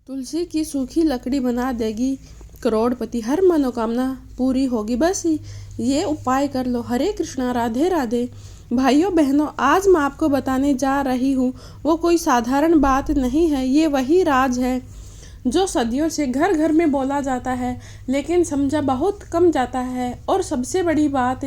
तुलसी की सूखी लकड़ी बना देगी करोड़पति, हर मनोकामना पूरी होगी। बस ये उपाय कर लो। हरे कृष्णा, राधे राधे। भाइयों बहनों, आज मैं आपको बताने जा रही हूँ वो कोई साधारण बात नहीं है। ये वही राज है जो सदियों से घर घर में बोला जाता है, लेकिन समझा बहुत कम जाता है। और सबसे बड़ी बात,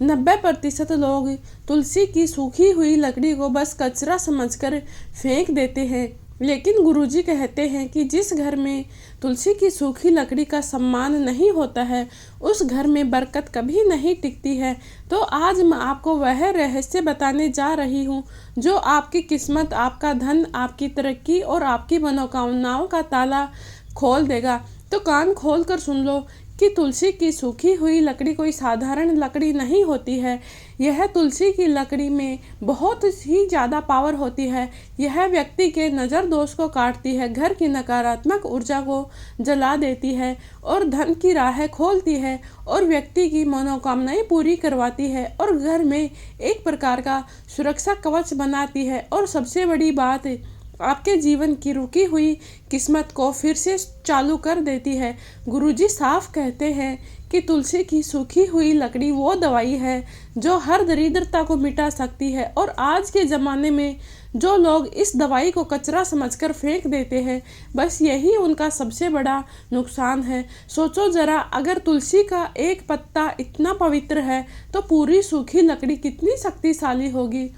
90% लोग तुलसी की सूखी हुई लकड़ी को बस कचरा समझकर फेंक देते हैं। लेकिन गुरुजी कहते हैं कि जिस घर में तुलसी की सूखी लकड़ी का सम्मान नहीं होता है, उस घर में बरकत कभी नहीं टिकती है। तो आज मैं आपको वह रहस्य बताने जा रही हूँ जो आपकी किस्मत, आपका धन, आपकी तरक्की और आपकी मनोकामनाओं का ताला खोल देगा। तो कान खोल कर सुन लो कि तुलसी की सूखी हुई लकड़ी कोई साधारण लकड़ी नहीं होती है। यह तुलसी की लकड़ी में बहुत ही ज़्यादा पावर होती है। यह व्यक्ति के नज़र दोष को काटती है, घर की नकारात्मक ऊर्जा को जला देती है और धन की राह खोलती है और व्यक्ति की मनोकामनाएं पूरी करवाती है और घर में एक प्रकार का सुरक्षा कवच बनाती है। और सबसे बड़ी बात, आपके जीवन की रुकी हुई किस्मत को फिर से चालू कर देती है। गुरुजी साफ कहते हैं कि तुलसी की सूखी हुई लकड़ी वो दवाई है जो हर दरिद्रता को मिटा सकती है। और आज के ज़माने में जो लोग इस दवाई को कचरा समझकर फेंक देते हैं, बस यही उनका सबसे बड़ा नुकसान है। सोचो ज़रा, अगर तुलसी का एक पत्ता इतना पवित्र है तो पूरी सूखी लकड़ी कितनी शक्तिशाली होगी।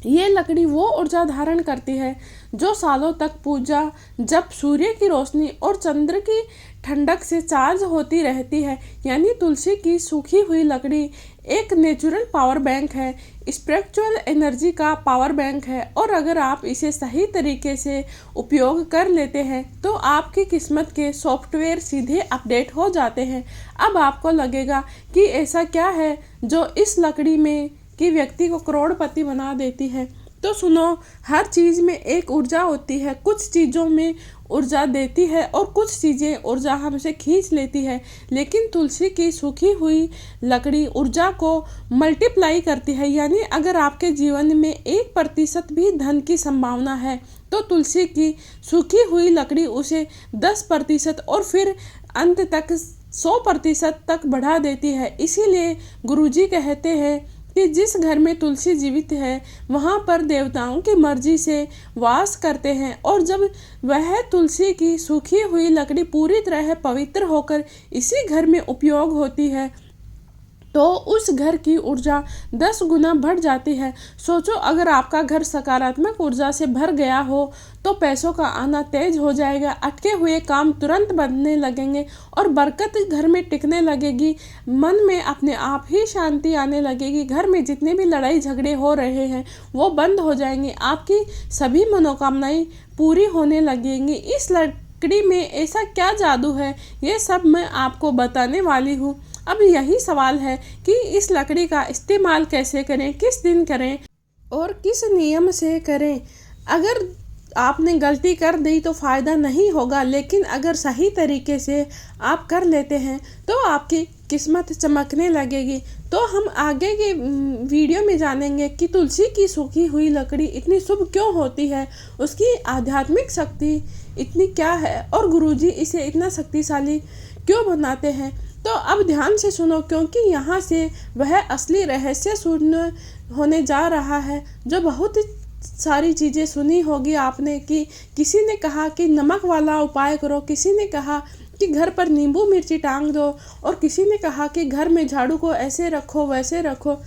ये लकड़ी वो ऊर्जा धारण करती है जो सालों तक पूजा, जब सूर्य की रोशनी और चंद्र की ठंडक से चार्ज होती रहती है। यानी तुलसी की सूखी हुई लकड़ी एक नेचुरल पावर बैंक है, स्पिरिचुअल एनर्जी का पावर बैंक है। और अगर आप इसे सही तरीके से उपयोग कर लेते हैं तो आपकी किस्मत के सॉफ्टवेयर सीधे अपडेट हो जाते हैं। अब आपको लगेगा कि ऐसा क्या है जो इस लकड़ी में कि व्यक्ति को करोड़पति बना देती है। तो सुनो, हर चीज़ में एक ऊर्जा होती है। कुछ चीज़ों में ऊर्जा देती है और कुछ चीज़ें ऊर्जा हमसे खींच लेती है। लेकिन तुलसी की सूखी हुई लकड़ी ऊर्जा को मल्टीप्लाई करती है। यानी अगर आपके जीवन में 1% भी धन की संभावना है तो तुलसी की सूखी हुई लकड़ी उसे 10% और फिर अंत तक 100% तक बढ़ा देती है। इसीलिए गुरुजी कहते हैं कि जिस घर में तुलसी जीवित है वहाँ पर देवताओं की मर्जी से वास करते हैं। और जब वह तुलसी की सूखी हुई लकड़ी पूरी तरह पवित्र होकर इसी घर में उपयोग होती है तो उस घर की ऊर्जा 10 गुना बढ़ जाती है। सोचो, अगर आपका घर सकारात्मक ऊर्जा से भर गया हो तो पैसों का आना तेज हो जाएगा, अटके हुए काम तुरंत बनने लगेंगे और बरकत घर में टिकने लगेगी। मन में अपने आप ही शांति आने लगेगी। घर में जितने भी लड़ाई झगड़े हो रहे हैं वो बंद हो जाएंगे। आपकी सभी मनोकामनाएं पूरी होने लगेंगी। इस लकड़ी में ऐसा क्या जादू है, ये सब मैं आपको बताने वाली हूँ। अब यही सवाल है कि इस लकड़ी का इस्तेमाल कैसे करें, किस दिन करें और किस नियम से करें। अगर आपने गलती कर दी तो फ़ायदा नहीं होगा, लेकिन अगर सही तरीके से आप कर लेते हैं तो आपकी किस्मत चमकने लगेगी। तो हम आगे के वीडियो में जानेंगे कि तुलसी की सूखी हुई लकड़ी इतनी शुभ क्यों होती है, उसकी आध्यात्मिक शक्ति इतनी क्या है और गुरुजी इसे इतना शक्तिशाली क्यों बनाते हैं। तो अब ध्यान से सुनो, क्योंकि यहाँ से वह असली रहस्य सुन होने जा रहा है। जो बहुत सारी चीज़ें सुनी होगी आपने कि किसी ने कहा कि नमक वाला उपाय करो, किसी ने कहा कि घर पर नींबू मिर्ची टांग दो और किसी ने कहा कि घर में झाड़ू को ऐसे रखो वैसे रखो।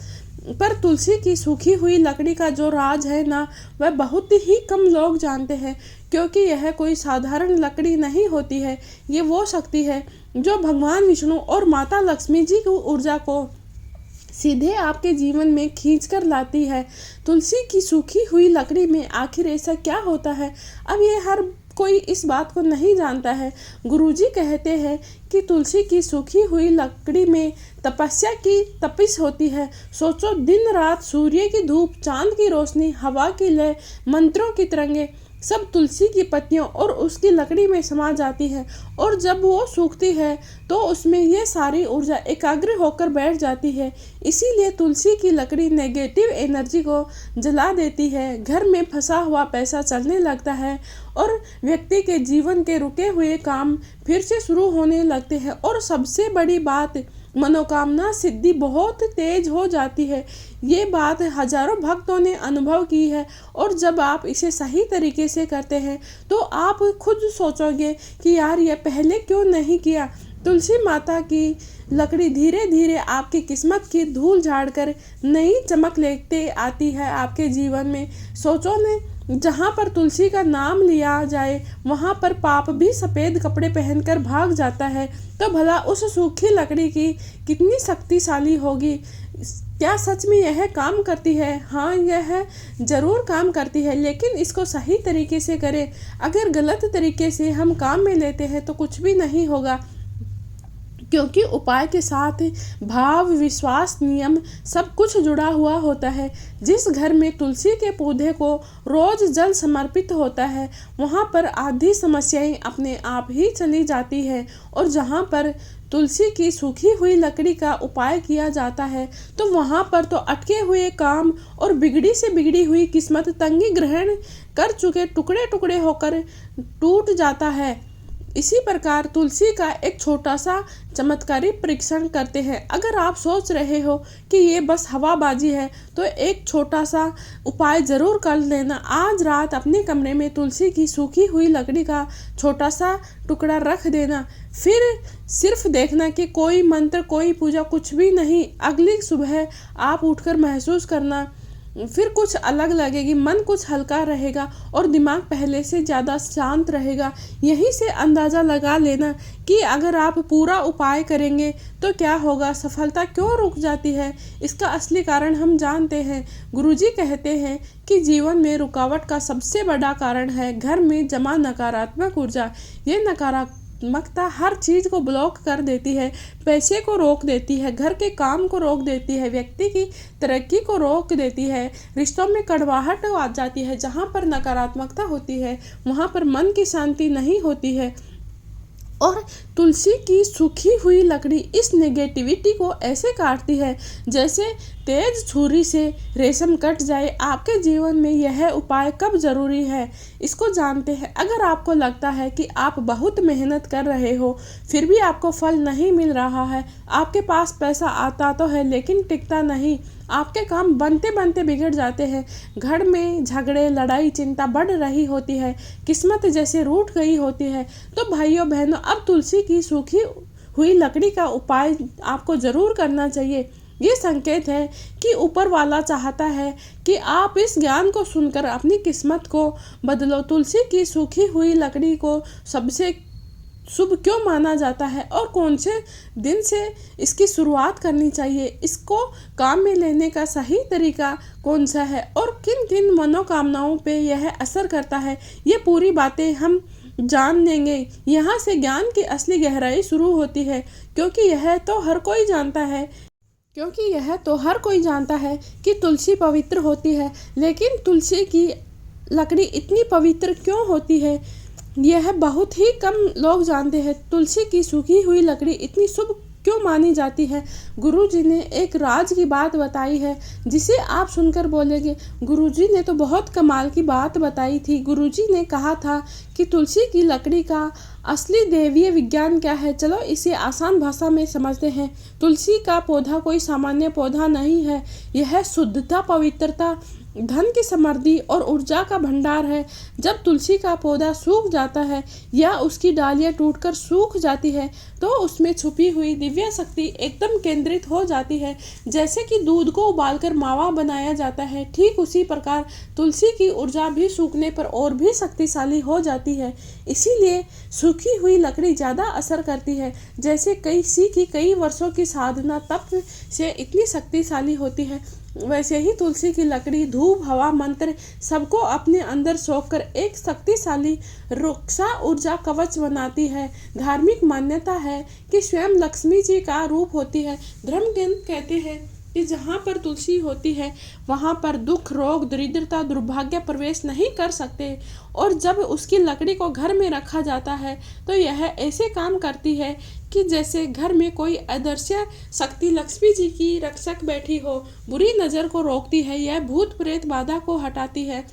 पर तुलसी की सूखी हुई लकड़ी का जो राज है ना, वह बहुत ही कम लोग जानते हैं। क्योंकि यह कोई साधारण लकड़ी नहीं होती है। ये वो शक्ति है जो भगवान विष्णु और माता लक्ष्मी जी की ऊर्जा को सीधे आपके जीवन में खींच कर लाती है। तुलसी की सूखी हुई लकड़ी में आखिर ऐसा क्या होता है, अब ये हर कोई इस बात को नहीं जानता है। गुरुजी कहते हैं कि तुलसी की सूखी हुई लकड़ी में तपस्या की तपिश होती है। सोचो, दिन रात सूर्य की धूप, चांद की रोशनी, हवा की लय, मंत्रों की तरंगे, सब तुलसी की पत्तियों और उसकी लकड़ी में समा जाती है, और जब वो सूखती है तो उसमें ये सारी ऊर्जा एकाग्र होकर बैठ जाती है। इसीलिए तुलसी की लकड़ी नेगेटिव एनर्जी को जला देती है, घर में फंसा हुआ पैसा चलने लगता है, और व्यक्ति के जीवन के रुके हुए काम फिर से शुरू होने लगते हैं, और सबसे बड़ी बात, मनोकामना सिद्धि बहुत तेज हो जाती है। ये बात हजारों भक्तों ने अनुभव की है, और जब आप इसे सही तरीके से करते हैं तो आप खुद सोचोगे कि यार ये पहले क्यों नहीं किया। तुलसी माता की लकड़ी धीरे धीरे आपकी किस्मत की धूल झाड़कर नई चमक लेते आती है आपके जीवन में। सोचो ने, जहाँ पर तुलसी का नाम लिया जाए वहाँ पर पाप भी सफ़ेद कपड़े पहनकर भाग जाता है, तो भला उस सूखी लकड़ी की कितनी शक्तिशाली होगी। क्या सच में यह काम करती है? हाँ, यह ज़रूर काम करती है, लेकिन इसको सही तरीके से करें। अगर गलत तरीके से हम काम में लेते हैं तो कुछ भी नहीं होगा, क्योंकि उपाय के साथ भाव, विश्वास, नियम सब कुछ जुड़ा हुआ होता है। जिस घर में तुलसी के पौधे को रोज जल समर्पित होता है वहाँ पर आधी समस्याएं अपने आप ही चली जाती है, और जहाँ पर तुलसी की सूखी हुई लकड़ी का उपाय किया जाता है तो वहाँ पर तो अटके हुए काम और बिगड़ी से बिगड़ी हुई किस्मत तंगी ग्रहण कर चुके टुकड़े टुकड़े होकर टूट जाता है। इसी प्रकार तुलसी का एक छोटा सा चमत्कारी परीक्षण करते हैं। अगर आप सोच रहे हो कि ये बस हवाबाजी है तो एक छोटा सा उपाय ज़रूर कर लेना। आज रात अपने कमरे में तुलसी की सूखी हुई लकड़ी का छोटा सा टुकड़ा रख देना, फिर सिर्फ देखना कि कोई मंत्र, कोई पूजा, कुछ भी नहीं। अगली सुबह आप उठकर महसूस करना फिर कुछ अलग लगेगी, मन कुछ हल्का रहेगा और दिमाग पहले से ज़्यादा शांत रहेगा। यहीं से अंदाज़ा लगा लेना कि अगर आप पूरा उपाय करेंगे तो क्या होगा, सफलता क्यों रुक जाती है। इसका असली कारण हम जानते हैं। गुरुजी कहते हैं कि जीवन में रुकावट का सबसे बड़ा कारण है घर में जमा नकारात्मक ऊर्जा। ये नकारात्मकता हर चीज़ को ब्लॉक कर देती है, पैसे को रोक देती है, घर के काम को रोक देती है, व्यक्ति की तरक्की को रोक देती है, रिश्तों में कड़वाहट आ जाती है। जहाँ पर नकारात्मकता होती है वहाँ पर मन की शांति नहीं होती है। और तुलसी की सूखी हुई लकड़ी इस नेगेटिविटी को ऐसे काटती है जैसे तेज छुरी से रेशम कट जाए। आपके जीवन में यह उपाय कब ज़रूरी है इसको जानते हैं। अगर आपको लगता है कि आप बहुत मेहनत कर रहे हो फिर भी आपको फल नहीं मिल रहा है, आपके पास पैसा आता तो है लेकिन टिकता नहीं, आपके काम बनते बनते बिगड़ जाते हैं, घर में झगड़े, लड़ाई, चिंता बढ़ रही होती है, किस्मत जैसे रूठ गई होती है, तो भाइयों बहनों अब तुलसी की सूखी हुई लकड़ी का उपाय आपको ज़रूर करना चाहिए। ये संकेत है कि ऊपर वाला चाहता है कि आप इस ज्ञान को सुनकर अपनी किस्मत को बदलो। तुलसी की सूखी हुई लकड़ी को सबसे शुभ क्यों माना जाता है और कौन से दिन से इसकी शुरुआत करनी चाहिए, इसको काम में लेने का सही तरीका कौन सा है और किन किन मनोकामनाओं पे यह असर करता है, ये पूरी बातें हम जान लेंगे। यहाँ से ज्ञान की असली गहराई शुरू होती है, क्योंकि यह तो हर कोई जानता है कि तुलसी पवित्र होती है, लेकिन तुलसी की लकड़ी इतनी पवित्र क्यों होती है यह बहुत ही कम लोग जानते हैं। तुलसी की सूखी हुई लकड़ी इतनी शुभ क्यों मानी जाती है। गुरुजी ने एक राज की बात बताई है जिसे आप सुनकर बोलेंगे, गुरुजी ने तो बहुत कमाल की बात बताई थी। गुरुजी ने कहा था कि तुलसी की लकड़ी का असली दैवीय विज्ञान क्या है। चलो इसे आसान भाषा में समझते हैं। तुलसी का पौधा कोई सामान्य पौधा नहीं है, यह शुद्धता, पवित्रता, धन की समृद्धि और ऊर्जा का भंडार है। जब तुलसी का पौधा सूख जाता है या उसकी डालियां टूटकर सूख जाती है तो उसमें छुपी हुई दिव्य शक्ति एकदम केंद्रित हो जाती है। जैसे कि दूध को उबालकर मावा बनाया जाता है, ठीक उसी प्रकार तुलसी की ऊर्जा भी सूखने पर और भी शक्तिशाली हो जाती है। इसीलिए सूखी हुई लकड़ी ज़्यादा असर करती है। जैसे कई वर्षों की साधना तप से इतनी शक्तिशाली होती है, वैसे ही तुलसी की लकड़ी धूप, हवा, मंत्र सबको अपने अंदर सोखकर एक शक्तिशाली रक्षा ऊर्जा कवच बनाती है। धार्मिक मान्यता है कि स्वयं लक्ष्मी जी का रूप होती है। धर्मग्रंथ कहते हैं कि जहाँ पर तुलसी होती है वहाँ पर दुख, रोग, दरिद्रता, दुर्भाग्य प्रवेश नहीं कर सकते। और जब उसकी लकड़ी को घर में रखा जाता है तो यह ऐसे काम करती है कि जैसे घर में कोई अदृश्य शक्ति लक्ष्मी जी की रक्षक बैठी हो, बुरी नज़र को रोकती है, यह भूत प्रेत बाधा को हटाती है,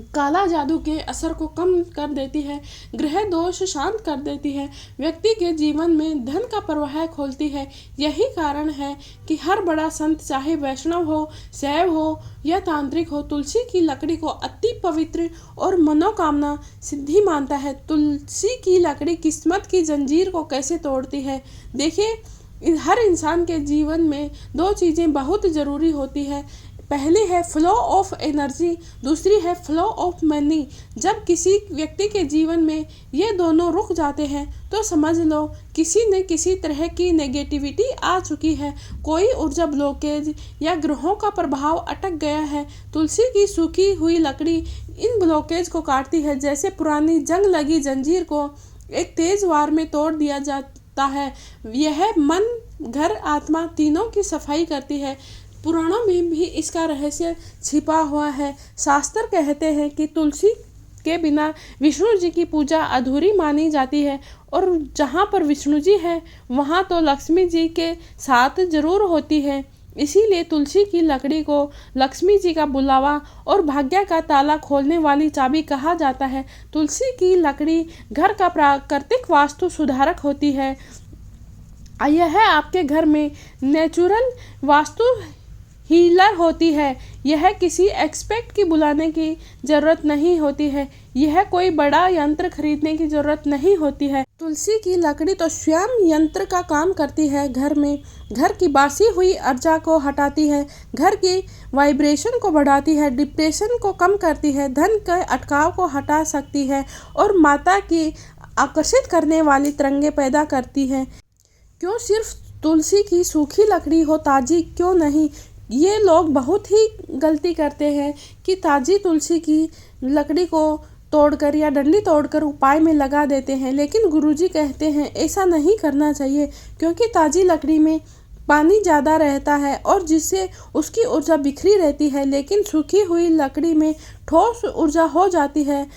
काला जादू के असर को कम कर देती है, ग्रह दोष शांत कर देती है, व्यक्ति के जीवन में धन का प्रवाह खोलती है। यही कारण है कि हर बड़ा संत, चाहे वैष्णव हो, शैव हो या तांत्रिक हो, तुलसी की लकड़ी को अति पवित्र और मनोकामना सिद्धि मानता है। तुलसी की लकड़ी किस्मत की जंजीर को कैसे तोड़ती है। देखिए, हर इंसान के जीवन में दो चीज़ें बहुत ज़रूरी होती है। पहली है फ्लो ऑफ एनर्जी, दूसरी है फ्लो ऑफ मनी। जब किसी व्यक्ति के जीवन में ये दोनों रुक जाते हैं तो समझ लो किसी न किसी तरह की नेगेटिविटी आ चुकी है, कोई ऊर्जा ब्लॉकेज या ग्रहों का प्रभाव अटक गया है। तुलसी की सूखी हुई लकड़ी इन ब्लॉकेज को काटती है, जैसे पुरानी जंग लगी जंजीर को एक तेज वार में तोड़ दिया जाता है। यह मन, घर, आत्मा तीनों की सफाई करती है। पुराणों में भी इसका रहस्य छिपा हुआ है। शास्त्र कहते हैं कि तुलसी के बिना विष्णु जी की पूजा अधूरी मानी जाती है, और जहाँ पर विष्णु जी है वहाँ तो लक्ष्मी जी के साथ जरूर होती है। इसीलिए तुलसी की लकड़ी को लक्ष्मी जी का बुलावा और भाग्य का ताला खोलने वाली चाबी कहा जाता है। तुलसी की लकड़ी घर का प्राकृतिक वास्तु सुधारक होती है। यह आपके घर में नेचुरल वास्तु हीलर होती है। यह किसी एक्सपर्ट की बुलाने की ज़रूरत नहीं होती है, यह कोई बड़ा यंत्र खरीदने की ज़रूरत नहीं होती है। तुलसी की लकड़ी तो स्वयं यंत्र का काम करती है। घर में घर की बासी हुई ऊर्जा को हटाती है, घर की वाइब्रेशन को बढ़ाती है, डिप्रेशन को कम करती है, धन के अटकाव को हटा सकती है और माता की आकर्षित करने वाली तरंगे पैदा करती है। क्यों सिर्फ तुलसी की सूखी लकड़ी हो, ताजी क्यों नहीं? ये लोग बहुत ही गलती करते हैं कि ताजी तुलसी की लकड़ी को तोड़कर या डंडी तोड़कर उपाय में लगा देते हैं, लेकिन गुरुजी कहते हैं ऐसा नहीं करना चाहिए, क्योंकि ताजी लकड़ी में पानी ज़्यादा रहता है और जिससे उसकी ऊर्जा बिखरी रहती है, लेकिन सूखी हुई लकड़ी में ठोस ऊर्जा हो जाती है,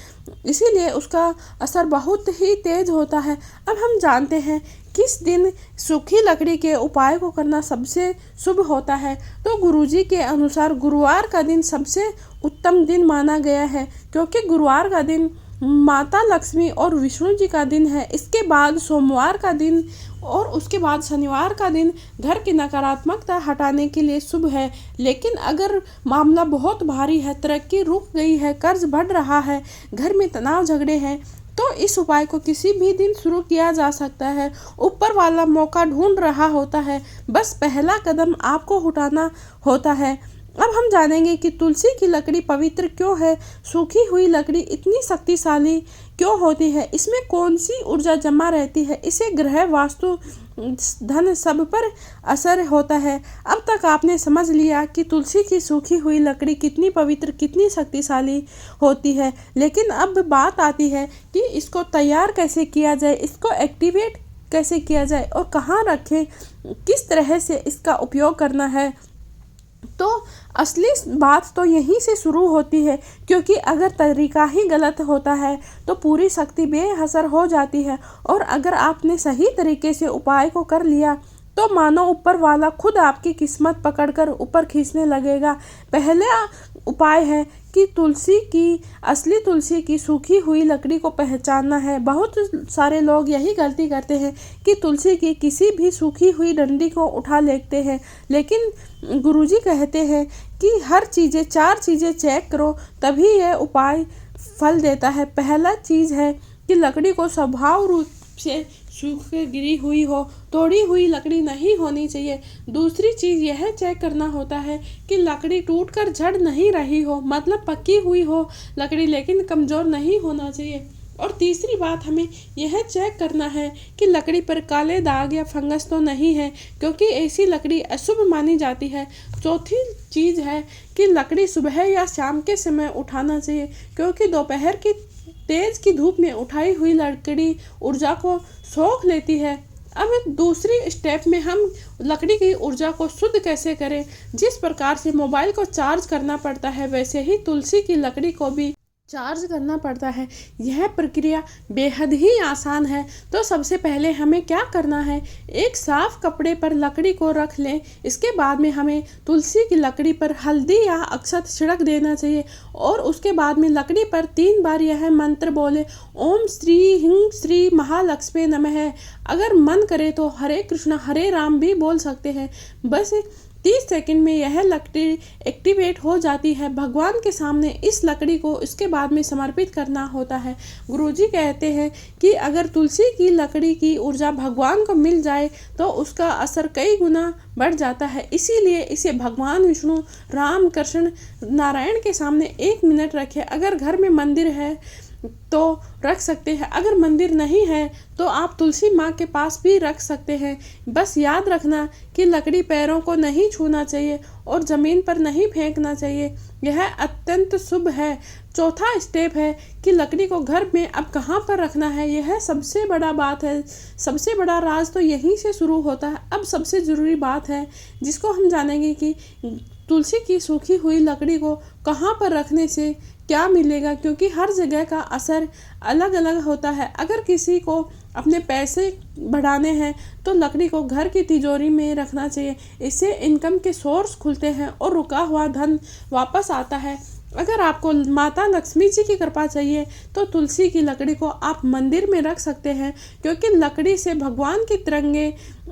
इसीलिए उसका असर बहुत ही तेज होता है। अब हम जानते हैं किस दिन सूखी लकड़ी के उपाय को करना सबसे शुभ होता है। तो गुरुजी के अनुसार गुरुवार का दिन सबसे उत्तम दिन माना गया है, क्योंकि गुरुवार का दिन माता लक्ष्मी और विष्णु जी का दिन है। इसके बाद सोमवार का दिन और उसके बाद शनिवार का दिन घर की नकारात्मकता हटाने के लिए शुभ है। लेकिन अगर मामला बहुत भारी है, तरक्की रुक गई है, कर्ज बढ़ रहा है, घर में तनाव झगड़े हैं, तो इस उपाय को किसी भी दिन शुरू किया जा सकता है। ऊपर वाला मौका ढूंढ रहा होता है, बस पहला कदम आपको उठाना होता है। अब हम जानेंगे कि तुलसी की लकड़ी पवित्र क्यों है, सूखी हुई लकड़ी इतनी शक्तिशाली क्यों होती है, इसमें कौन सी ऊर्जा जमा रहती है, इसे ग्रह, वास्तु, धन सब पर असर होता है। अब तक आपने समझ लिया कि तुलसी की सूखी हुई लकड़ी कितनी पवित्र, कितनी शक्तिशाली होती है। लेकिन अब बात आती है कि इसको तैयार कैसे किया जाए, इसको एक्टिवेट कैसे किया जाए और कहाँ रखें, किस तरह से इसका उपयोग करना है। तो असली बात तो यहीं से शुरू होती है, क्योंकि अगर तरीका ही गलत होता है तो पूरी शक्ति बेअसर हो जाती है, और अगर आपने सही तरीके से उपाय को कर लिया तो मानो ऊपर वाला खुद आपकी किस्मत पकड़कर ऊपर खींचने लगेगा। पहला उपाय है कि असली तुलसी की सूखी हुई लकड़ी को पहचानना है। बहुत सारे लोग यही गलती करते हैं कि तुलसी की किसी भी सूखी हुई डंडी को उठा लेते हैं, लेकिन गुरुजी कहते हैं कि चार चीज़ें चेक करो तभी यह उपाय फल देता है। पहला चीज़ है कि लकड़ी को स्वभाव रूप से सूख के गिरी हुई हो, तोड़ी हुई लकड़ी नहीं होनी चाहिए। दूसरी चीज़ यह चेक करना होता है कि लकड़ी टूटकर झड़ नहीं रही हो, मतलब पकी हुई हो लकड़ी, लेकिन कमज़ोर नहीं होना चाहिए। और तीसरी बात हमें यह चेक करना है कि लकड़ी पर काले दाग या फंगस तो नहीं है, क्योंकि ऐसी लकड़ी अशुभ मानी जाती है। चौथी चीज़ है कि लकड़ी सुबह या शाम के समय उठाना चाहिए, क्योंकि दोपहर की तेज की धूप में उठाई हुई लकड़ी ऊर्जा को सोख लेती है। अब दूसरी स्टेप में हम लकड़ी की ऊर्जा को शुद्ध कैसे करें। जिस प्रकार से मोबाइल को चार्ज करना पड़ता है वैसे ही तुलसी की लकड़ी को भी चार्ज करना पड़ता है। यह प्रक्रिया बेहद ही आसान है। तो सबसे पहले हमें क्या करना है, एक साफ कपड़े पर लकड़ी को रख लें। इसके बाद में हमें तुलसी की लकड़ी पर हल्दी या अक्षत छिड़क देना चाहिए और उसके बाद में लकड़ी पर 3 बार यह मंत्र बोले, ओम श्री ह्रीं श्री महालक्ष्मी नमः। अगर मन करे तो हरे कृष्ण हरे राम भी बोल सकते हैं। बस 30 सेकंड में यह लकड़ी एक्टिवेट हो जाती है। भगवान के सामने इस लकड़ी को इसके बाद में समर्पित करना होता है। गुरुजी कहते हैं कि अगर तुलसी की लकड़ी की ऊर्जा भगवान को मिल जाए तो उसका असर कई गुना बढ़ जाता है। इसीलिए इसे भगवान विष्णु, राम, कृष्ण, नारायण के सामने 1 मिनट रखें। अगर घर में मंदिर है तो रख सकते हैं, अगर मंदिर नहीं है तो आप तुलसी माँ के पास भी रख सकते हैं। बस याद रखना कि लकड़ी पैरों को नहीं छूना चाहिए और ज़मीन पर नहीं फेंकना चाहिए। यह अत्यंत शुभ है। चौथा स्टेप है कि लकड़ी को घर में अब कहाँ पर रखना है। यह सबसे बड़ा बात है। सबसे बड़ा राज तो यहीं से शुरू होता है। अब सबसे ज़रूरी बात है जिसको हम जानेंगे कि तुलसी की सूखी हुई लकड़ी को कहाँ पर रखने से क्या मिलेगा, क्योंकि हर जगह का असर अलग अलग होता है। अगर किसी को अपने पैसे बढ़ाने हैं तो लकड़ी को घर की तिजोरी में रखना चाहिए। इससे इनकम के सोर्स खुलते हैं और रुका हुआ धन वापस आता है। अगर आपको माता लक्ष्मी जी की कृपा चाहिए तो तुलसी की लकड़ी को आप मंदिर में रख सकते हैं, क्योंकि लकड़ी से भगवान की तरंगे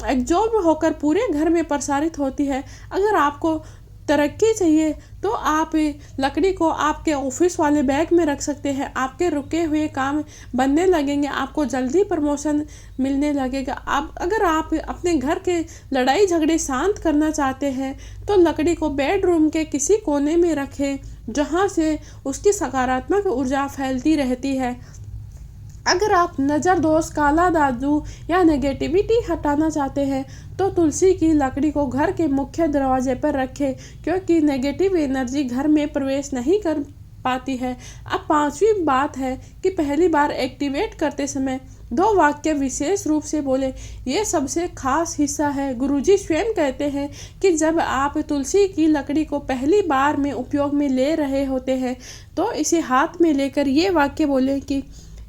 एब्जॉर्ब होकर पूरे घर में प्रसारित होती है। अगर आपको तरक्की चाहिए तो आप लकड़ी को आपके ऑफिस वाले बैग में रख सकते हैं। आपके रुके हुए काम बनने लगेंगे, आपको जल्दी प्रमोशन मिलने लगेगा। अगर आप अपने घर के लड़ाई झगड़े शांत करना चाहते हैं तो लकड़ी को बेडरूम के किसी कोने में रखें जहां से उसकी सकारात्मक ऊर्जा फैलती रहती है। अगर आप नज़र दोष, काला जादू या नेगेटिविटी हटाना चाहते हैं तो तुलसी की लकड़ी को घर के मुख्य दरवाजे पर रखें, क्योंकि नेगेटिव एनर्जी घर में प्रवेश नहीं कर पाती है। अब 5वीं बात है कि पहली बार एक्टिवेट करते समय 2 वाक्य विशेष रूप से बोले। ये सबसे खास हिस्सा है। गुरुजी स्वयं कहते हैं कि जब आप तुलसी की लकड़ी को पहली बार में उपयोग में ले रहे होते हैं तो इसे हाथ में लेकर ये वाक्य बोलें कि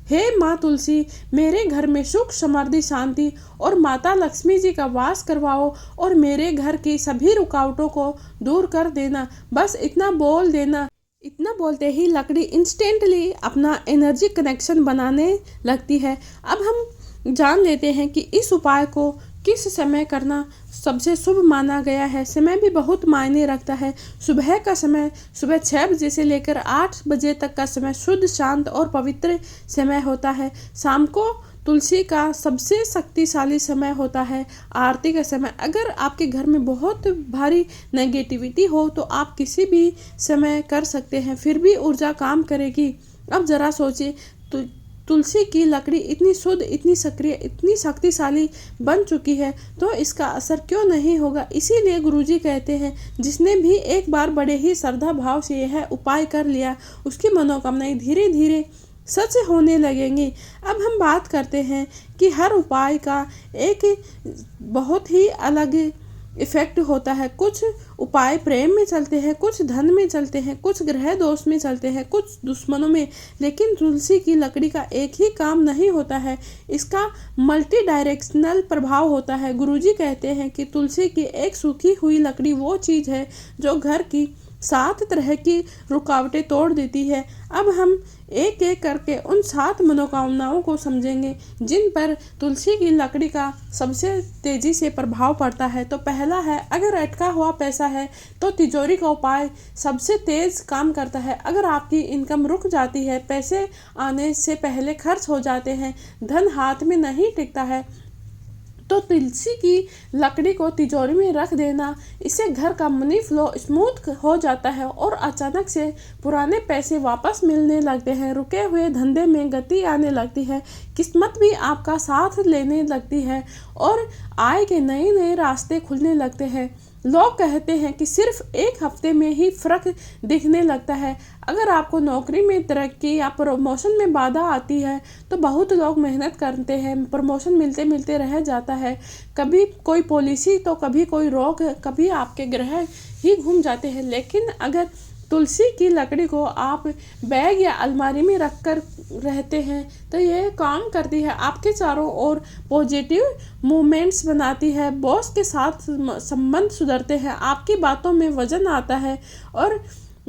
हे माँ तुलसी, मेरे घर में सुख, समृद्धि, शांति और माता लक्ष्मी जी का वास करवाओ और मेरे घर की सभी रुकावटों को दूर कर देना। बस इतना बोल देना। इतना बोलते ही लकड़ी इंस्टेंटली अपना एनर्जी कनेक्शन बनाने लगती है। अब हम जान लेते हैं कि इस उपाय को किस समय करना सबसे शुभ माना गया है। समय भी बहुत मायने रखता है। सुबह का समय, सुबह 6 बजे से लेकर 8 बजे तक का समय शुद्ध, शांत और पवित्र समय होता है। शाम को तुलसी का सबसे शक्तिशाली समय होता है, आरती का समय। अगर आपके घर में बहुत भारी नेगेटिविटी हो तो आप किसी भी समय कर सकते हैं, फिर भी ऊर्जा काम करेगी। अब ज़रा सोचिए, तुलसी की लकड़ी इतनी शुद्ध, इतनी सक्रिय, इतनी शक्तिशाली बन चुकी है तो इसका असर क्यों नहीं होगा। इसीलिए गुरुजी कहते हैं जिसने भी एक बार बड़े ही श्रद्धा भाव से यह उपाय कर लिया उसकी मनोकामनाएं धीरे धीरे सच होने लगेंगी। अब हम बात करते हैं कि हर उपाय का एक बहुत ही अलग इफ़ेक्ट होता है। कुछ उपाय प्रेम में चलते हैं, कुछ धन में चलते हैं, कुछ ग्रह दोष में चलते हैं, कुछ दुश्मनों में। लेकिन तुलसी की लकड़ी का एक ही काम नहीं होता है, इसका मल्टी डायरेक्शनल प्रभाव होता है। गुरुजी कहते हैं कि तुलसी की एक सूखी हुई लकड़ी वो चीज़ है जो घर की 7 तरह की रुकावटें तोड़ देती है। अब हम एक एक करके उन 7 मनोकामनाओं को समझेंगे जिन पर तुलसी की लकड़ी का सबसे तेज़ी से प्रभाव पड़ता है। तो पहला है, अगर अटका हुआ पैसा है तो तिजोरी का उपाय सबसे तेज़ काम करता है। अगर आपकी इनकम रुक जाती है, पैसे आने से पहले खर्च हो जाते हैं, धन हाथ में नहीं टिकता है, तो तुलसी की लकड़ी को तिजोरी में रख देना। इससे घर का मनी फ्लो स्मूथ हो जाता है और अचानक से पुराने पैसे वापस मिलने लगते हैं। रुके हुए धंधे में गति आने लगती है, किस्मत भी आपका साथ लेने लगती है और आय के नए नए रास्ते खुलने लगते हैं। लोग कहते हैं कि सिर्फ एक हफ्ते में ही फ़र्क दिखने लगता है। अगर आपको नौकरी में तरक्की या प्रमोशन में बाधा आती है तो बहुत लोग मेहनत करते हैं, प्रमोशन मिलते मिलते रह जाता है। कभी कोई पॉलिसी तो कभी कोई रोग, कभी आपके ग्रह ही घूम जाते हैं। लेकिन अगर तुलसी की लकड़ी को आप बैग या अलमारी में रख कर रहते हैं तो ये काम करती है, आपके चारों ओर पॉजिटिव मूवमेंट्स बनाती है, बॉस के साथ संबंध सुधरते हैं, आपकी बातों में वजन आता है और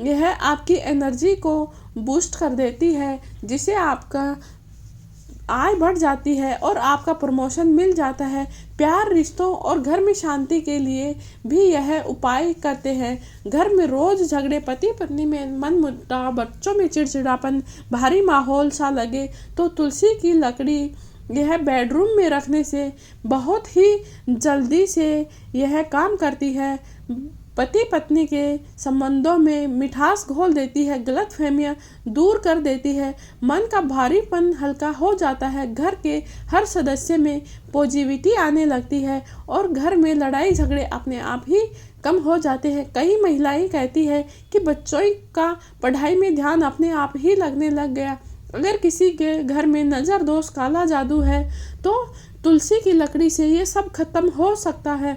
यह आपकी एनर्जी को बूस्ट कर देती है, जिससे आपका आय बढ़ जाती है और आपका प्रमोशन मिल जाता है। प्यार, रिश्तों और घर में शांति के लिए भी यह उपाय करते हैं। घर में रोज झगड़े, पति पत्नी में मनमुटाव, बच्चों में चिड़चिड़ापन, भारी माहौल सा लगे तो तुलसी की लकड़ी यह बेडरूम में रखने से बहुत ही जल्दी से यह काम करती है। पति पत्नी के संबंधों में मिठास घोल देती है, गलतफहमियां दूर कर देती है, मन का भारीपन हल्का हो जाता है, घर के हर सदस्य में पॉजिटिविटी आने लगती है और घर में लड़ाई झगड़े अपने आप ही कम हो जाते हैं। कई महिलाएं कहती है कि बच्चों का पढ़ाई में ध्यान अपने आप ही लगने लग गया। अगर किसी के घर में नज़र दोष, काला जादू है तो तुलसी की लकड़ी से ये सब खत्म हो सकता है।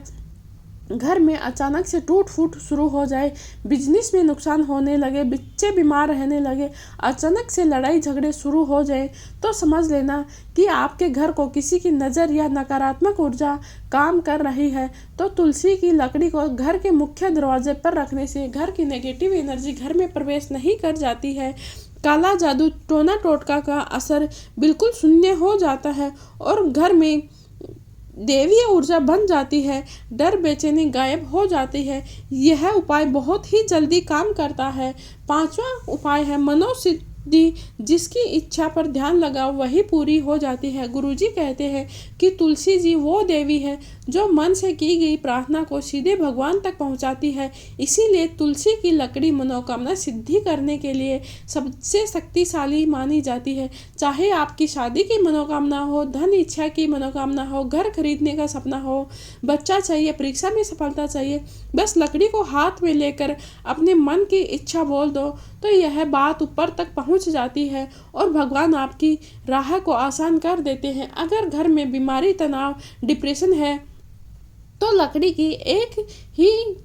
घर में अचानक से टूट फूट शुरू हो जाए, बिजनेस में नुकसान होने लगे, बच्चे बीमार रहने लगे, अचानक से लड़ाई झगड़े शुरू हो जाए तो समझ लेना कि आपके घर को किसी की नज़र या नकारात्मक ऊर्जा काम कर रही है। तो तुलसी की लकड़ी को घर के मुख्य दरवाजे पर रखने से घर की नेगेटिव एनर्जी घर में प्रवेश नहीं कर जाती है, काला जादू, टोना टोटका का असर बिल्कुल शून्य हो जाता है और घर में देवीय ऊर्जा बन जाती है, डर, बेचैनी गायब हो जाती है। यह उपाय बहुत ही जल्दी काम करता है। 5वां उपाय है मनोसिद्धि। जिसकी इच्छा पर ध्यान लगाओ वही पूरी हो जाती है। गुरुजी कहते हैं कि तुलसी जी वो देवी है जो मन से की गई प्रार्थना को सीधे भगवान तक पहुंचाती है। इसीलिए तुलसी की लकड़ी मनोकामना सिद्धि करने के लिए सबसे शक्तिशाली मानी जाती है। चाहे आपकी शादी की मनोकामना हो, धन इच्छा की मनोकामना हो, घर खरीदने का सपना हो, बच्चा चाहिए, परीक्षा में सफलता चाहिए, बस लकड़ी को हाथ में लेकर अपने मन की इच्छा बोल दो तो यह बात ऊपर तक पहुंच जाती है और भगवान आपकी राह को आसान कर देते हैं। अगर घर में बीमारी, तनाव, डिप्रेशन है तो लकड़ी की एक ही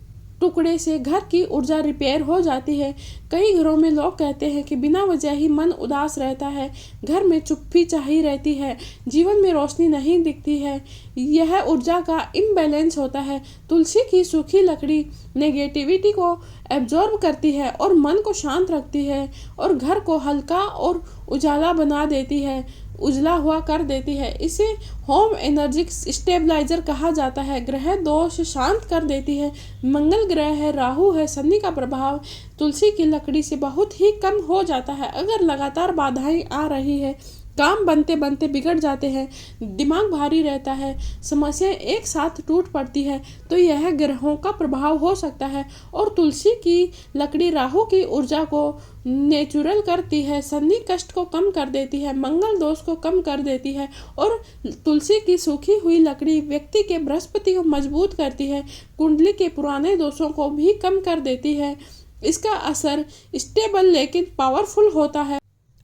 टुकड़े से घर की ऊर्जा रिपेयर हो जाती है। कई घरों में लोग कहते हैं कि बिना वजह ही मन उदास रहता है, घर में चुप्पी छाई रहती है, जीवन में रोशनी नहीं दिखती है, यह ऊर्जा का इम्बैलेंस होता है। तुलसी की सूखी लकड़ी नेगेटिविटी को एब्जॉर्ब करती है और मन को शांत रखती है और घर को हल्का और उजाला बना देती है, उजला हुआ कर देती है। इसे होम एनर्जी स्टेबलाइजर कहा जाता है। ग्रह दोष शांत कर देती है। मंगल ग्रह है, राहु है, शनि का प्रभाव तुलसी की लकड़ी से बहुत ही कम हो जाता है। अगर लगातार बाधाएं आ रही है, काम बनते बनते बिगड़ जाते हैं, दिमाग भारी रहता है, समस्याएं एक साथ टूट पड़ती है तो यह ग्रहों का प्रभाव हो सकता है। और तुलसी की लकड़ी राहु की ऊर्जा को नेचुरल करती है, शनि कष्ट को कम कर देती है, मंगल दोष को कम कर देती है और तुलसी की सूखी हुई लकड़ी व्यक्ति के बृहस्पति को मजबूत करती है, कुंडली के पुराने दोषों को भी कम कर देती है। इसका असर स्टेबल लेकिन पावरफुल होता है।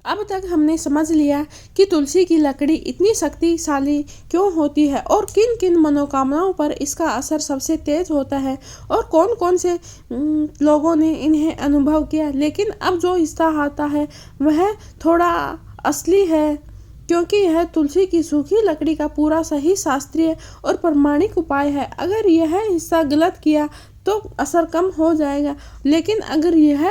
अब तक हमने समझ लिया कि तुलसी की लकड़ी इतनी शक्तिशाली क्यों होती है और किन किन मनोकामनाओं पर इसका असर सबसे तेज होता है और कौन कौन से लोगों ने इन्हें अनुभव किया। लेकिन अब जो हिस्सा आता है वह थोड़ा असली है, क्योंकि यह तुलसी की सूखी लकड़ी का पूरा सही शास्त्रीय और प्रमाणिक उपाय है। अगर यह हिस्सा गलत किया तो असर कम हो जाएगा, लेकिन अगर यह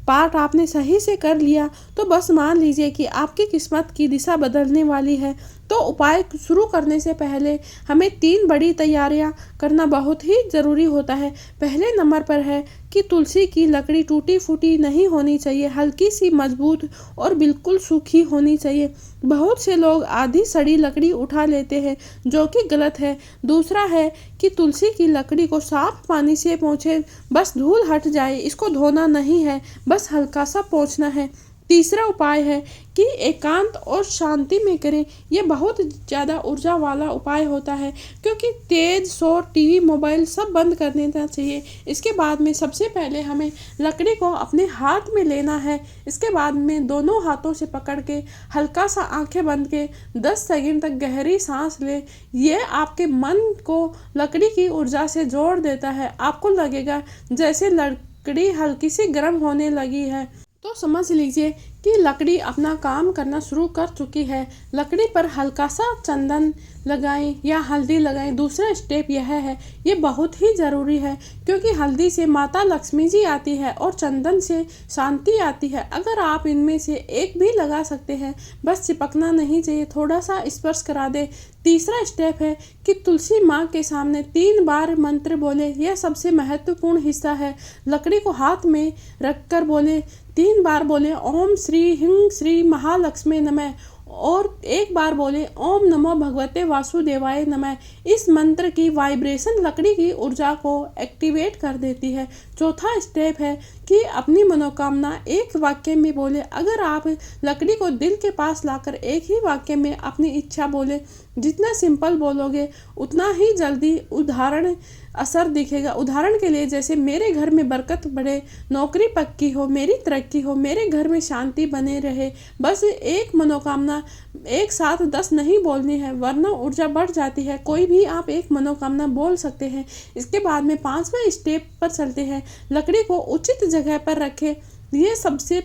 पार्ट आपने सही से कर लिया तो बस मान लीजिए कि आपकी किस्मत की दिशा बदलने वाली है। तो उपाय शुरू करने से पहले हमें 3 बड़ी तैयारियां करना बहुत ही ज़रूरी होता है। पहले नंबर पर है कि तुलसी की लकड़ी टूटी फूटी नहीं होनी चाहिए, हल्की सी मजबूत और बिल्कुल सूखी होनी चाहिए। बहुत से लोग आधी सड़ी लकड़ी उठा लेते हैं जो कि गलत है। दूसरा है कि तुलसी की लकड़ी को साफ पानी से पोंछें, बस धूल हट जाए, इसको धोना नहीं है, बस हल्का सा पोंछना है। तीसरा उपाय है कि एकांत और शांति में करें। ये बहुत ज़्यादा ऊर्जा वाला उपाय होता है, क्योंकि तेज शोर, टीवी, मोबाइल सब बंद कर देना चाहिए। इसके बाद में सबसे पहले हमें लकड़ी को अपने हाथ में लेना है। इसके बाद में दोनों हाथों से पकड़ के हल्का सा आंखें बंद के 10 सेकंड तक गहरी सांस लें। ये आपके मन को लकड़ी की ऊर्जा से जोड़ देता है। आपको लगेगा जैसे लकड़ी हल्की सी गर्म होने लगी है। तो समझ लीजिए कि लकड़ी अपना काम करना शुरू कर चुकी है। लकड़ी पर हल्का सा चंदन लगाएं या हल्दी लगाएं। दूसरा स्टेप यह है, ये बहुत ही ज़रूरी है, क्योंकि हल्दी से माता लक्ष्मी जी आती है और चंदन से शांति आती है। अगर आप इनमें से एक भी लगा सकते हैं, बस चिपकना नहीं चाहिए, थोड़ा सा स्पर्श करा दे। तीसरा स्टेप है कि तुलसी माँ के सामने 3 बार मंत्र बोले। यह सबसे महत्वपूर्ण हिस्सा है। लकड़ी को हाथ में रखकर बोले, 3 बार बोले ओम श्री ह्रीं श्री महालक्ष्मी नमः, और एक बार बोले ओम नमो भगवते वासुदेवाय नमः। इस मंत्र की वाइब्रेशन लकड़ी की ऊर्जा को एक्टिवेट कर देती है। चौथा स्टेप है कि अपनी मनोकामना एक वाक्य में बोले। अगर आप लकड़ी को दिल के पास लाकर एक ही वाक्य में अपनी इच्छा बोले, जितना सिंपल बोलोगे उतना ही जल्दी उदाहरण असर दिखेगा। उदाहरण के लिए, जैसे मेरे घर में बरकत बढ़े, नौकरी पक्की हो, मेरी तरक्की हो, मेरे घर में शांति बने रहे। बस एक मनोकामना एक साथ 10 नहीं बोलनी है, वरना ऊर्जा बढ़ जाती है। कोई भी आप एक मनोकामना बोल सकते हैं। इसके बाद में 5वें स्टेप पर चलते हैं। लकड़ी को उचित जगह पर रखें। ये सबसे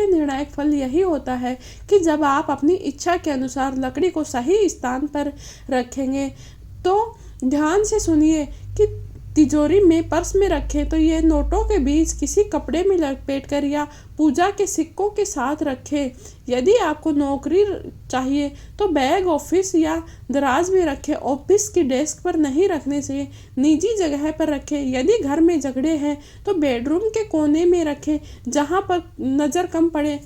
निर्णायक फल यही होता है कि जब आप अपनी इच्छा के अनुसार लकड़ी को सही स्थान पर रखेंगे। तो ध्यान से सुनिए कि तिजोरी में, पर्स में रखें तो ये नोटों के बीच किसी कपड़े में लपेटकर या पूजा के सिक्कों के साथ रखें। यदि आपको नौकरी चाहिए तो बैग ऑफिस या दराज में रखें। ऑफिस की डेस्क पर नहीं रखने चाहिए, निजी जगह पर रखें। यदि घर में झगड़े हैं तो बेडरूम के कोने में रखें, जहां पर नज़र कम पड़े।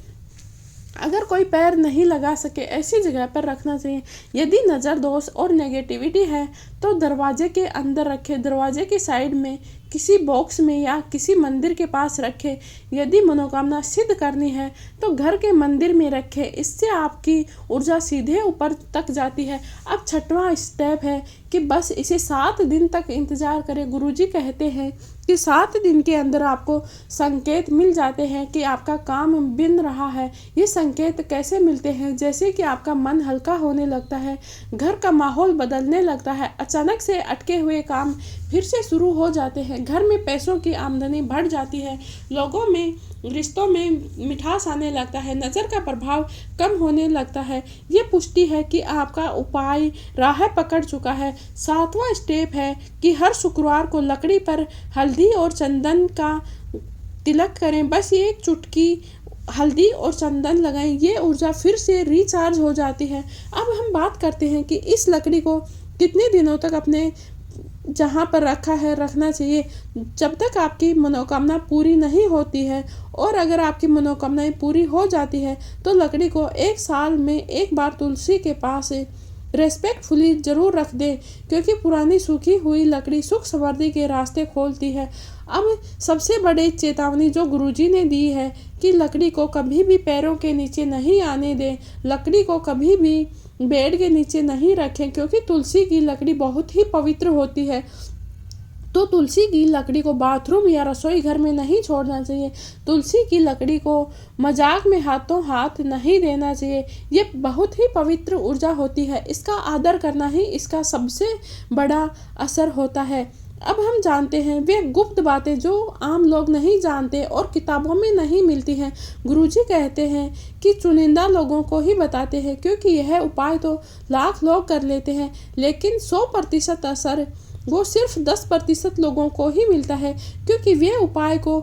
अगर कोई पैर नहीं लगा सके, ऐसी जगह पर रखना चाहिए। यदि नज़र दोष और नेगेटिविटी है तो दरवाजे के अंदर रखें, दरवाजे की साइड में, किसी बॉक्स में या किसी मंदिर के पास रखें। यदि मनोकामना सिद्ध करनी है तो घर के मंदिर में रखें। इससे आपकी ऊर्जा सीधे ऊपर तक जाती है। अब 6वां स्टेप है कि बस इसे 7 दिन तक इंतज़ार करें। गुरुजी कहते हैं कि 7 दिन के अंदर आपको संकेत मिल जाते हैं कि आपका काम बन रहा है। ये संकेत कैसे मिलते हैं? जैसे कि आपका मन हल्का होने लगता है, घर का माहौल बदलने लगता है, अचानक से अटके हुए काम फिर से शुरू हो जाते हैं, घर में पैसों की आमदनी बढ़ जाती है, लोगों में, रिश्तों में मिठास आने लगता है, नज़र का प्रभाव कम होने लगता है। ये पुष्टि है कि आपका उपाय राह पकड़ चुका है। 7वां स्टेप है कि हर शुक्रवार को लकड़ी पर हल्दी और चंदन का तिलक करें। बस ये एक चुटकी हल्दी और चंदन लगाएं, ये ऊर्जा फिर से रिचार्ज हो जाती है। अब हम बात करते हैं कि इस लकड़ी को कितने दिनों तक अपने जहाँ पर रखा है रखना चाहिए, जब तक आपकी मनोकामना पूरी नहीं होती है। और अगर आपकी मनोकामनाएं पूरी हो जाती है तो लकड़ी को 1 साल में एक बार तुलसी के पास रेस्पेक्टफुली ज़रूर रख दें, क्योंकि पुरानी सूखी हुई लकड़ी सुख समृद्धि के रास्ते खोलती है। अब सबसे बड़ी चेतावनी जो गुरुजी ने दी है कि लकड़ी को कभी भी पैरों के नीचे नहीं आने दें, लकड़ी को कभी भी बेड के नीचे नहीं रखें, क्योंकि तुलसी की लकड़ी बहुत ही पवित्र होती है। तो तुलसी की लकड़ी को बाथरूम या रसोई घर में नहीं छोड़ना चाहिए। तुलसी की लकड़ी को मजाक में हाथों हाथ नहीं देना चाहिए। ये बहुत ही पवित्र ऊर्जा होती है, इसका आदर करना ही इसका सबसे बड़ा असर होता है। अब हम जानते हैं वे गुप्त बातें जो आम लोग नहीं जानते और किताबों में नहीं मिलती हैं। गुरुजी कहते हैं कि चुनिंदा लोगों को ही बताते हैं, क्योंकि यह उपाय तो लाख लोग कर लेते हैं, लेकिन 100% असर वो सिर्फ 10% लोगों को ही मिलता है, क्योंकि वे उपाय को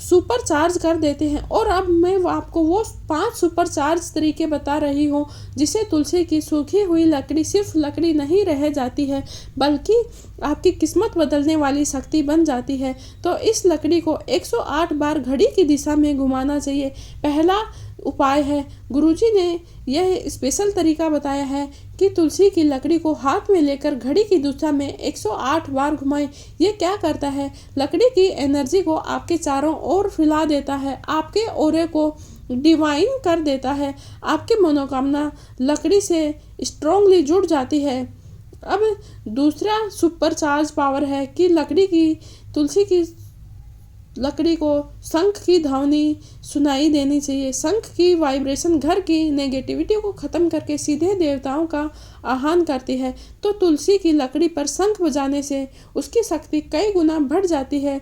सुपर चार्ज कर देते हैं। और अब मैं आपको वो 5 सुपर चार्ज तरीके बता रही हूँ, जिसे तुलसी की सूखी हुई लकड़ी सिर्फ लकड़ी नहीं रह जाती है, बल्कि आपकी किस्मत बदलने वाली शक्ति बन जाती है। तो इस लकड़ी को 108 बार घड़ी की दिशा में घुमाना चाहिए। पहला उपाय है। गुरुजी ने यह स्पेशल तरीका बताया है कि तुलसी की लकड़ी को हाथ में लेकर घड़ी की दिशा में 108 बार घुमाएं। ये क्या करता है, लकड़ी की एनर्जी को आपके चारों ओर फैला देता है, आपके ऑरे को डिवाइन कर देता है, आपकी मनोकामना लकड़ी से स्ट्रांगली जुड़ जाती है। अब दूसरा सुपर चार्ज पावर है कि तुलसी की लकड़ी को शंख की ध्वनि सुनाई देनी चाहिए। शंख की वाइब्रेशन घर की नेगेटिविटी को खत्म करके सीधे देवताओं का आह्वान करती है। तो तुलसी की लकड़ी पर शंख बजाने से उसकी शक्ति कई गुना बढ़ जाती है।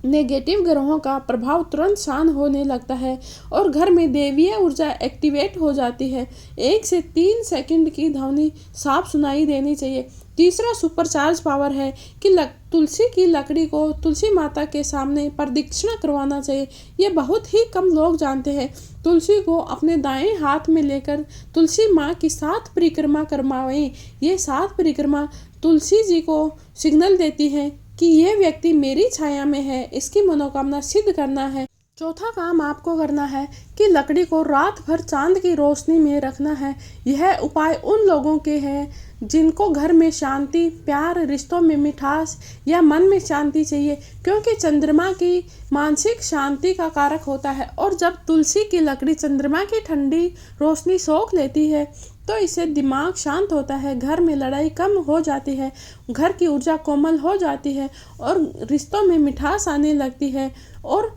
नेगेटिव ग्रहों का प्रभाव तुरंत शांत होने लगता है और घर में दैवीय ऊर्जा एक्टिवेट हो जाती है। 1 से 3 सेकंड की ध्वनि साफ सुनाई देनी चाहिए। तीसरा सुपरचार्ज पावर है कि तुलसी की लकड़ी को तुलसी माता के सामने प्रदक्षिणा करवाना चाहिए। ये बहुत ही कम लोग जानते हैं। तुलसी को अपने दाएं हाथ में लेकर तुलसी माँ की 7 परिक्रमा करवाएं। ये 7 परिक्रमा तुलसी जी को सिग्नल देती है कि ये व्यक्ति मेरी छाया में है, इसकी मनोकामना सिद्ध करना है। चौथा काम आपको करना है कि लकड़ी को रात भर चांद की रोशनी में रखना है। यह उपाय उन लोगों के हैं जिनको घर में शांति, प्यार, रिश्तों में मिठास या मन में शांति चाहिए, क्योंकि चंद्रमा की मानसिक शांति का कारक होता है। और जब तुलसी की लकड़ी चंद्रमा की ठंडी रोशनी सोख लेती है तो इससे दिमाग शांत होता है, घर में लड़ाई कम हो जाती है, घर की ऊर्जा कोमल हो जाती है और रिश्तों में मिठास आने लगती है। और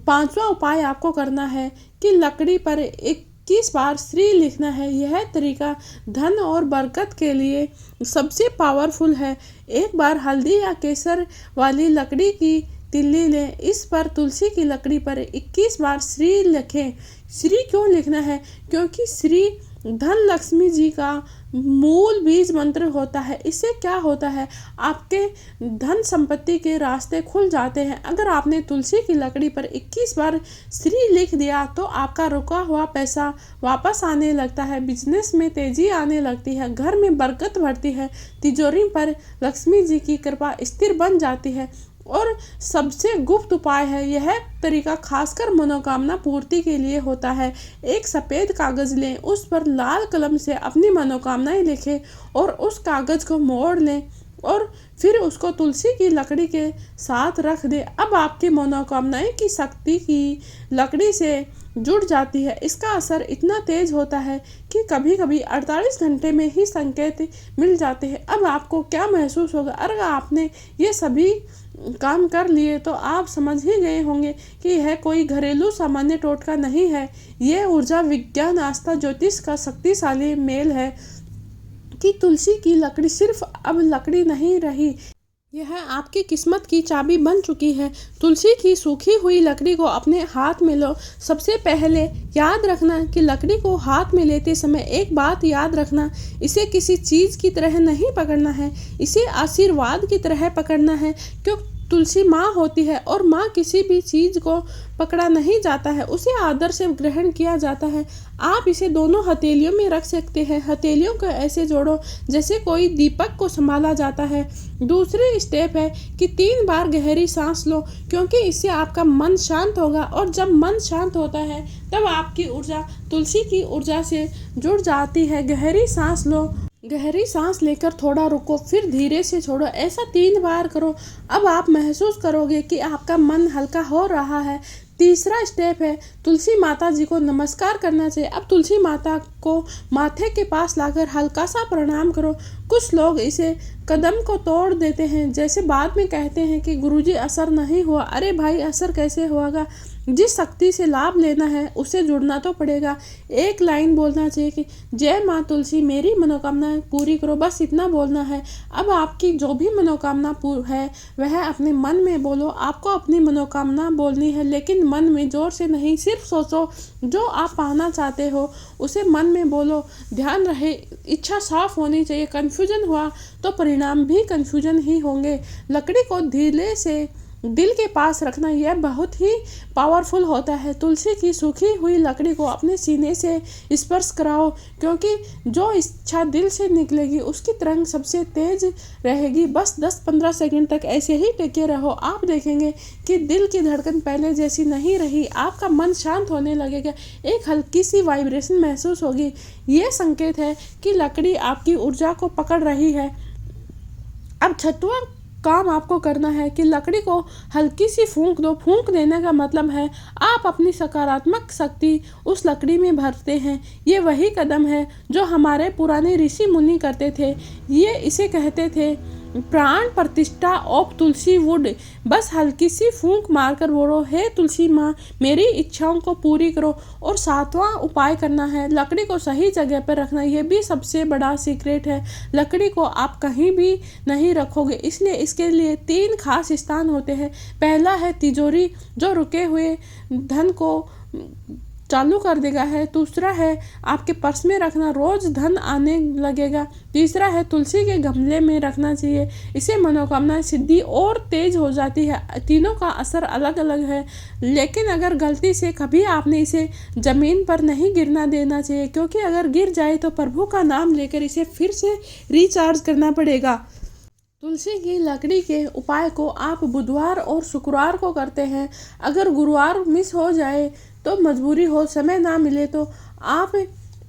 5वां उपाय आपको करना है कि लकड़ी पर 21 बार श्री लिखना है। यह तरीका धन और बरकत के लिए सबसे पावरफुल है। एक बार हल्दी या केसर वाली लकड़ी की तिल्ली लें, इस पर तुलसी की लकड़ी पर 21 बार श्री लिखें। श्री क्यों लिखना है? क्योंकि श्री धन लक्ष्मी जी का मूल बीज मंत्र होता है। इससे क्या होता है, आपके धन संपत्ति के रास्ते खुल जाते हैं। अगर आपने तुलसी की लकड़ी पर 21 बार श्री लिख दिया तो आपका रुका हुआ पैसा वापस आने लगता है, बिजनेस में तेजी आने लगती है, घर में बरकत बढ़ती है, तिजोरी पर लक्ष्मी जी की कृपा स्थिर बन जाती है। और सबसे गुप्त उपाय है, यह तरीका खासकर मनोकामना पूर्ति के लिए होता है। एक सफ़ेद कागज़ लें, उस पर लाल कलम से अपनी मनोकामनाएं लिखें और उस कागज़ को मोड़ लें और फिर उसको तुलसी की लकड़ी के साथ रख दें। अब आपकी मनोकामनाएं की शक्ति की लकड़ी से जुड़ जाती है। इसका असर इतना तेज होता है कि कभी कभी 48 घंटे में ही संकेत मिल जाते हैं। अब आपको क्या महसूस होगा? अगर आपने ये सभी काम कर लिए तो आप समझ ही गए होंगे कि यह कोई घरेलू सामान्य टोटका नहीं है। ये ऊर्जा, विज्ञान, आस्था, ज्योतिष का शक्तिशाली मेल है कि तुलसी की लकड़ी सिर्फ अब लकड़ी नहीं रही, यह आपकी किस्मत की चाबी बन चुकी है। तुलसी की सूखी हुई लकड़ी को अपने हाथ में लो। सबसे पहले याद रखना कि लकड़ी को हाथ में लेते समय एक बात याद रखना, इसे किसी चीज़ की तरह नहीं पकड़ना है, इसे आशीर्वाद की तरह पकड़ना है। क्योंकि तुलसी माँ होती है और माँ किसी भी चीज़ को पकड़ा नहीं जाता है, उसे आदर से ग्रहण किया जाता है। आप इसे दोनों हथेलियों में रख सकते हैं। हथेलियों को ऐसे जोड़ो जैसे कोई दीपक को संभाला जाता है। दूसरी स्टेप है कि 3 बार गहरी सांस लो, क्योंकि इससे आपका मन शांत होगा और जब मन शांत होता है तब आपकी ऊर्जा तुलसी की ऊर्जा से जुड़ जाती है। गहरी सांस लो, गहरी सांस लेकर थोड़ा रुको, फिर धीरे से छोड़ो। ऐसा 3 बार करो। अब आप महसूस करोगे कि आपका मन हल्का हो रहा है। तीसरा स्टेप है तुलसी माता जी को नमस्कार करना चाहिए। अब तुलसी माता को माथे के पास लाकर हल्का सा प्रणाम करो। कुछ लोग इसे कदम को तोड़ देते हैं, जैसे बाद में कहते हैं कि गुरुजी असर नहीं हुआ। अरे भाई, असर कैसे होगा? जिस शक्ति से लाभ लेना है उसे जुड़ना तो पड़ेगा। एक लाइन बोलना चाहिए कि जय माँ तुलसी, मेरी मनोकामना पूरी करो, बस इतना बोलना है। अब आपकी जो भी मनोकामना है वह अपने मन में बोलो। आपको अपनी मनोकामना बोलनी है, लेकिन मन में जोर से नहीं, सिर्फ सोचो जो आप पाना चाहते हो उसे मन में बोलो। ध्यान रहे, इच्छा साफ होनी चाहिए। कन्फ्यूजन हुआ तो परिणाम भी कन्फ्यूजन ही होंगे। लकड़ी को धीरे से दिल के पास रखना यह बहुत ही पावरफुल होता है। तुलसी की सूखी हुई लकड़ी को अपने सीने से स्पर्श कराओ, क्योंकि जो इच्छा दिल से निकलेगी उसकी तरंग सबसे तेज रहेगी। बस 10-15 सेकंड तक ऐसे ही टिके रहो। आप देखेंगे कि दिल की धड़कन पहले जैसी नहीं रही, आपका मन शांत होने लगेगा, एक हल्की सी वाइब्रेशन महसूस होगी। ये संकेत है कि लकड़ी आपकी ऊर्जा को पकड़ रही है। अब छठवां काम आपको करना है कि लकड़ी को हल्की सी फूंक दो। फूंक देने का मतलब है आप अपनी सकारात्मक शक्ति उस लकड़ी में भरते हैं। ये वही कदम है जो हमारे पुराने ऋषि मुनि करते थे। ये इसे कहते थे प्राण प्रतिष्ठा ऑफ तुलसी वुड। बस हल्की सी फूंक मारकर बोलो, हे तुलसी माँ, मेरी इच्छाओं को पूरी करो। और सातवां उपाय करना है लकड़ी को सही जगह पर रखना। यह भी सबसे बड़ा सीक्रेट है। लकड़ी को आप कहीं भी नहीं रखोगे, इसलिए इसके लिए 3 खास स्थान होते हैं। पहला है तिजोरी, जो रुके हुए धन को चालू कर देगा है। दूसरा है आपके पर्स में रखना, रोज धन आने लगेगा। तीसरा है तुलसी के गमले में रखना चाहिए, इसे मनोकामना सिद्धि और तेज हो जाती है। तीनों का असर अलग अलग है, लेकिन अगर गलती से कभी आपने इसे जमीन पर नहीं गिरना देना चाहिए, क्योंकि अगर गिर जाए तो प्रभु का नाम लेकर इसे फिर से रिचार्ज करना पड़ेगा। तुलसी की लकड़ी के उपाय को आप बुधवार और शुक्रवार को करते हैं। अगर गुरुवार मिस हो जाए तो मजबूरी हो, समय ना मिले तो आप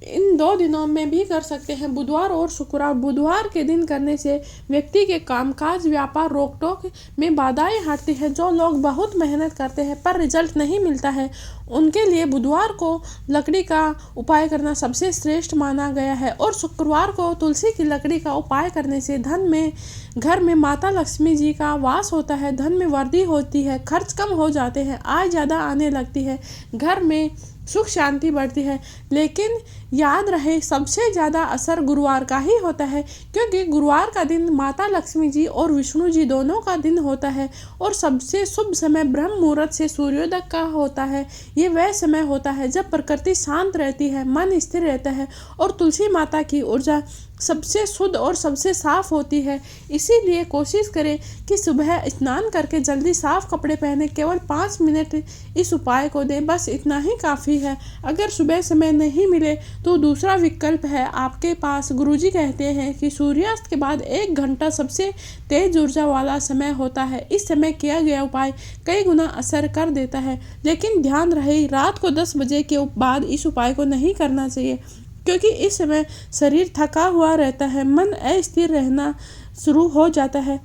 इन 2 दिनों में भी कर सकते हैं, बुधवार और शुक्रवार। बुधवार के दिन करने से व्यक्ति के कामकाज, व्यापार, रोक टोक में बाधाएं हटती हैं। जो लोग बहुत मेहनत करते हैं पर रिजल्ट नहीं मिलता है, उनके लिए बुधवार को लकड़ी का उपाय करना सबसे श्रेष्ठ माना गया है। और शुक्रवार को तुलसी की लकड़ी का उपाय करने से घर में माता लक्ष्मी जी का वास होता है, धन में वृद्धि होती है, खर्च कम हो जाते हैं, आय ज़्यादा आने लगती है, घर में सुख शांति बढ़ती है। लेकिन याद रहे, सबसे ज़्यादा असर गुरुवार का ही होता है, क्योंकि गुरुवार का दिन माता लक्ष्मी जी और विष्णु जी दोनों का दिन होता है। और सबसे शुभ समय ब्रह्म मुहूर्त से सूर्योदय का होता है। ये वह समय होता है जब प्रकृति शांत रहती है, मन स्थिर रहता है और तुलसी माता की ऊर्जा सबसे शुद्ध और सबसे साफ होती है। इसीलिए कोशिश करें कि सुबह स्नान करके जल्दी साफ कपड़े पहने, केवल 5 मिनट इस उपाय को दें, बस इतना ही काफ़ी है। अगर सुबह समय नहीं मिले तो दूसरा विकल्प है आपके पास। गुरुजी कहते हैं कि सूर्यास्त के बाद 1 घंटा सबसे तेज ऊर्जा वाला समय होता है। इस समय किया गया उपाय कई गुना असर कर देता है। लेकिन ध्यान रहे, रात को 10 बजे के बाद इस उपाय को नहीं करना चाहिए, क्योंकि इस समय शरीर थका हुआ रहता है, मन अस्थिर रहना शुरू हो जाता है।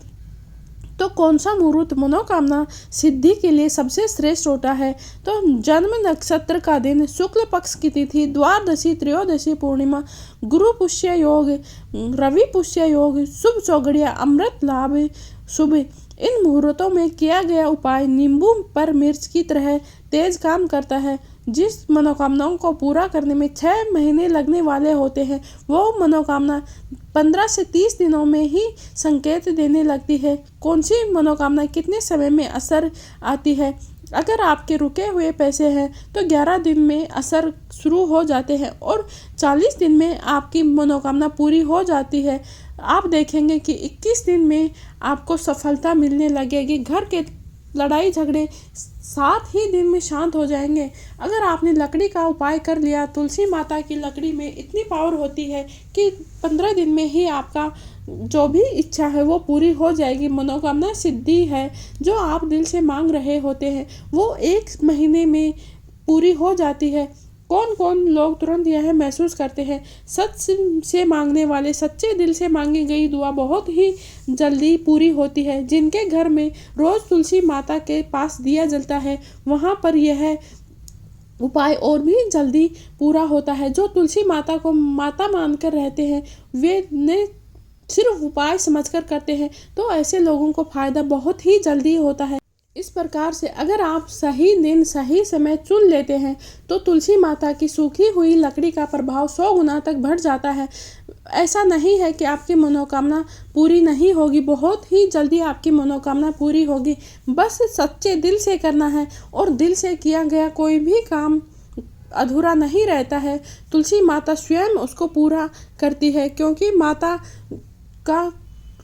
तो कौन सा मुहूर्त मनोकामना सिद्धि के लिए सबसे श्रेष्ठ होता है? तो जन्म नक्षत्र का दिन, शुक्ल पक्ष की तिथि, द्वादशी, त्रयोदशी, पूर्णिमा, गुरु पुष्य योग, रवि पुष्य योग, शुभ चौघड़िया, अमृत लाभ शुभ। इन मुहूर्तों में किया गया उपाय नींबू पर मिर्च की तरह तेज काम करता है। जिस मनोकामनाओं को पूरा करने में 6 महीने लगने वाले होते हैं, वो मनोकामना 15 से 30 दिनों में ही संकेत देने लगती है। कौन सी मनोकामना कितने समय में असर आती है? अगर आपके रुके हुए पैसे हैं तो 11 दिन में असर शुरू हो जाते हैं और 40 दिन में आपकी मनोकामना पूरी हो जाती है। आप देखेंगे कि 21 दिन में आपको सफलता मिलने लगेगी। घर के लड़ाई झगड़े 7 ही दिन में शांत हो जाएंगे। अगर आपने लकड़ी का उपाय कर लिया, तुलसी माता की लकड़ी में इतनी पावर होती है कि 15 दिन में ही आपका जो भी इच्छा है वो पूरी हो जाएगी। मनोकामना सिद्धि है, जो आप दिल से मांग रहे होते हैं वो 1 महीने में पूरी हो जाती है। कौन कौन लोग तुरंत यह महसूस करते हैं? सच से मांगने वाले, सच्चे दिल से मांगी गई दुआ बहुत ही जल्दी पूरी होती है। जिनके घर में रोज तुलसी माता के पास दिया जलता है, वहाँ पर यह उपाय और भी जल्दी पूरा होता है। जो तुलसी माता को माता मानकर रहते हैं, वे ने सिर्फ उपाय समझकर करते हैं, तो ऐसे लोगों को फायदा बहुत ही जल्दी होता है। इस प्रकार से अगर आप सही दिन सही समय चुन लेते हैं तो तुलसी माता की सूखी हुई लकड़ी का प्रभाव 100 गुना तक बढ़ जाता है। ऐसा नहीं है कि आपकी मनोकामना पूरी नहीं होगी, बहुत ही जल्दी आपकी मनोकामना पूरी होगी। बस सच्चे दिल से करना है और दिल से किया गया कोई भी काम अधूरा नहीं रहता है। तुलसी माता स्वयं उसको पूरा करती है, क्योंकि माता का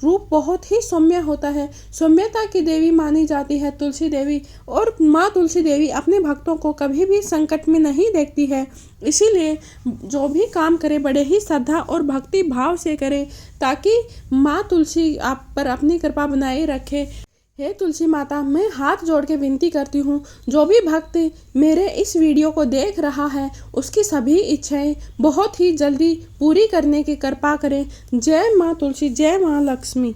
रूप बहुत ही सौम्य होता है। सौम्यता की देवी मानी जाती है तुलसी देवी, और माँ तुलसी देवी अपने भक्तों को कभी भी संकट में नहीं देखती है। इसीलिए जो भी काम करे बड़े ही श्रद्धा और भक्ति भाव से करे, ताकि माँ तुलसी आप पर अपनी कृपा बनाए रखे। हे तुलसी माता, मैं हाथ जोड़ के विनती करती हूँ, जो भी भक्त मेरे इस वीडियो को देख रहा है उसकी सभी इच्छाएं बहुत ही जल्दी पूरी करने की कृपा करें। जय माँ तुलसी, जय माँ लक्ष्मी।